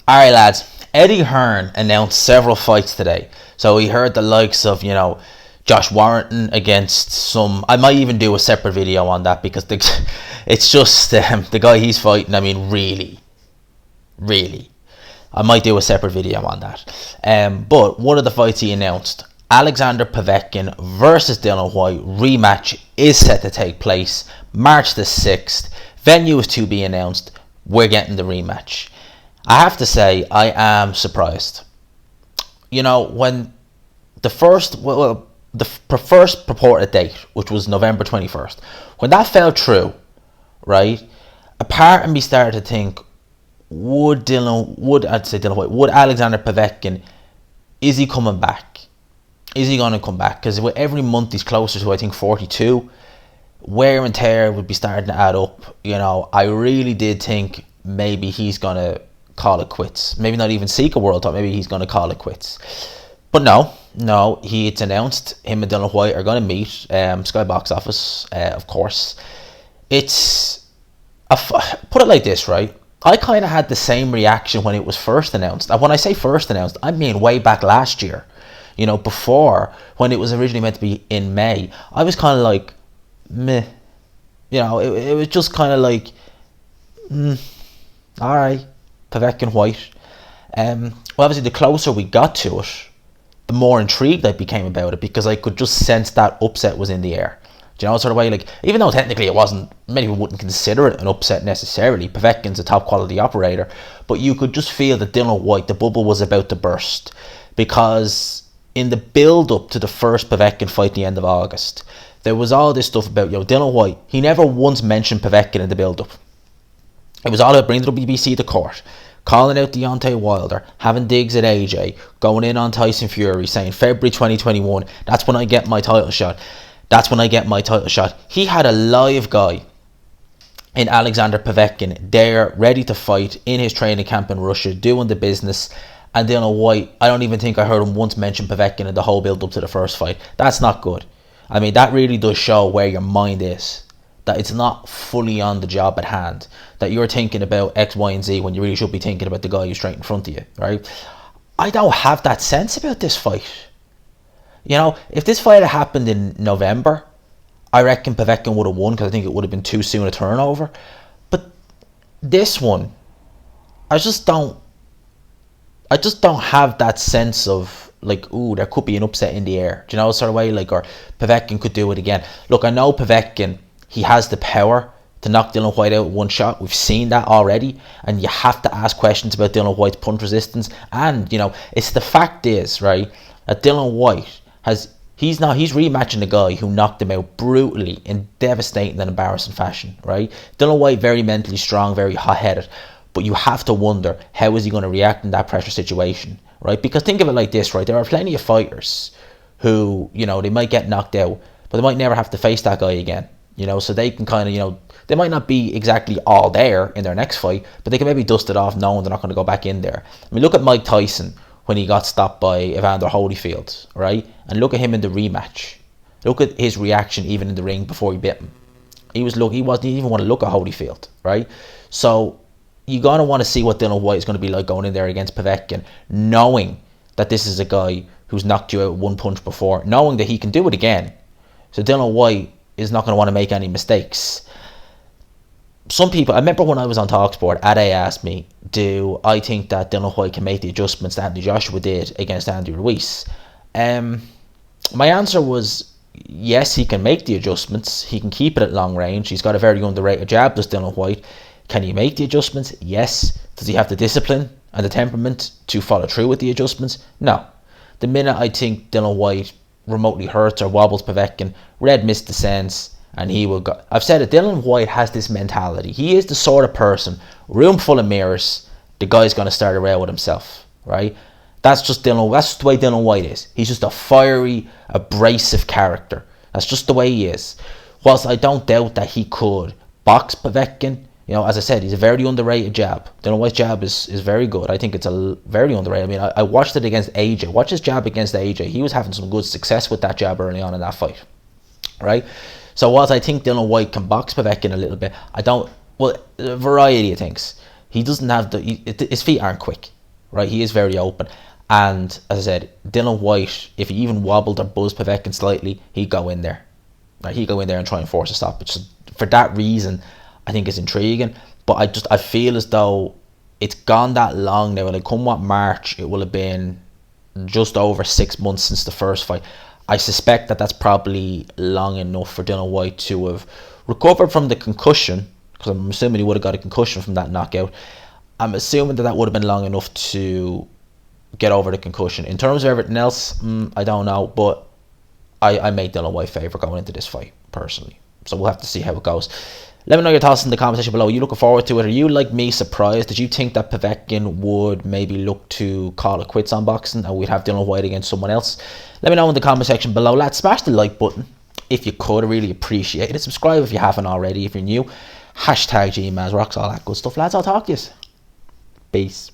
Alright lads, Eddie Hearn announced several fights today. So we heard the likes of, Josh Warrington against some... I might even do a separate video on that because it's just the guy he's fighting, I mean, really. I might do a separate video on that. But one of the fights he announced, Alexander Povetkin versus Dillian Whyte rematch is set to take place March the 6th. Venue is to be announced. We're getting the rematch. I have to say, I am surprised. When the first purported date, which was November 21st, when that fell through, right, a part of me started to think, would Alexander Povetkin, is he coming back? Is he going to come back? Because every month he's closer to, I think, 42. Wear and tear would be starting to add up. I really did think maybe he's going to call it quits. Maybe not even seek a world title. Maybe he's going to call it quits. But no, it's announced him and Dillian Whyte are going to meet. Sky Box Office, of course. Put it like this, right? I kind of had the same reaction when it was first announced. And when I say first announced, I mean way back last year. Before, when it was originally meant to be in May, I was kind of like, meh. It was just kind of like, alright, Povetkin Whyte. Well, obviously, the closer we got to it, the more intrigued I became about it because I could just sense that upset was in the air. Sort of way, like, even though technically it wasn't, many people wouldn't consider it an upset necessarily. Povetkin's a top quality operator, but you could just feel that Dillian Whyte, the bubble was about to burst because in the build up to the first Povetkin fight at the end of August, there was all this stuff about, Dillian Whyte, he never once mentioned Povetkin in the build up. It was all about bringing the WBC to court, calling out Deontay Wilder, having digs at AJ, going in on Tyson Fury, saying February 2021, that's when I get my title shot. He had a live guy in Alexander Povetkin there, ready to fight in his training camp in Russia, doing the business. And Dillian Whyte, I don't even think I heard him once mention Povetkin in the whole build up to the first fight. That's not good. I mean, that really does show where your mind is. That it's not fully on the job at hand. That you're thinking about X, Y, and Z when you really should be thinking about the guy who's straight in front of you, right? I don't have that sense about this fight. If this fight had happened in November, I reckon Povetkin would have won because I think it would have been too soon a turnover. But this one, I just don't have that sense of like, ooh, there could be an upset in the air. Do you know, sort of way, like, or Povetkin could do it again. Look, I know Povetkin, he has the power to knock Dillian Whyte out with one shot. We've seen that already, and you have to ask questions about Dillian Whyte's punch resistance. And it's the fact is, right, that Dillian Whyte he's rematching the guy who knocked him out brutally in devastating and embarrassing fashion, right? Dillian Whyte, very mentally strong, very hot-headed, but you have to wonder, how is he going to react in that pressure situation, right? Because think of it like this, right? There are plenty of fighters who, they might get knocked out, but they might never have to face that guy again, so they can kind of, they might not be exactly all there in their next fight, but they can maybe dust it off knowing they're not going to go back in there. I mean, look at Mike Tyson when he got stopped by Evander Holyfield, right? And look at him in the rematch. Look at his reaction even in the ring before he bit him. He didn't even want to look at Holyfield, right? So you're going to want to see what Dillian Whyte is going to be like going in there against Povetkin, knowing that this is a guy who's knocked you out with one punch before, knowing that he can do it again. So Dillian Whyte is not going to want to make any mistakes. Some people, I remember when I was on TalkSport, Ade asked me, do I think that Dillian Whyte can make the adjustments that Anthony Joshua did against Andy Ruiz? My answer was, yes, he can make the adjustments. He can keep it at long range. He's got a very underrated jab, does Dillian Whyte. Can he make the adjustments? Yes. Does he have the discipline and the temperament to follow through with the adjustments? No. The minute I think Dillian Whyte remotely hurts or wobbles Povetkin, red mist descends, and he will go. I've said it, Dillian Whyte has this mentality. He is the sort of person, room full of mirrors, the guy's going to start a row with himself, right? That's just the way Dillian Whyte is. He's just a fiery, abrasive character. That's just the way he is. Whilst I don't doubt that he could box Povetkin, as I said, he's a very underrated jab. Dillian Whyte's jab is very good. I think it's very underrated. I mean, I watched it against AJ. Watch his jab against AJ. He was having some good success with that jab early on in that fight, right? So whilst I think Dillian Whyte can box Povetkin a little bit, I don't. Well, a variety of things. He doesn't have his feet aren't quick. right? He is very open. And as I said, Dillian Whyte, if he even wobbled or buzzed Povetkin slightly, he'd go in there. Right? He'd go in there and try and force a stoppage. So for that reason, I think it's intriguing. But I feel as though it's gone that long now. Like, come what March, it will have been just over 6 months since the first fight. I suspect that that's probably long enough for Dillian Whyte to have recovered from the concussion, because I'm assuming he would have got a concussion from that knockout. I'm assuming that would have been long enough to get over the concussion. In terms of everything else, I don't know, but I made Dillian Whyte favourite going into this fight, personally. So we'll have to see how it goes. Let me know your thoughts in the comment section below. Are you looking forward to it? Are you, like me, surprised? Did you think that Povetkin would maybe look to call it quits on boxing and we'd have Dillian Whyte against someone else? Let me know in the comment section below. Lads, smash the like button if you could. I really appreciate it. Subscribe if you haven't already, if you're new. Hashtag GMAS rocks, all that good stuff. Lads, I'll talk to you. Peace.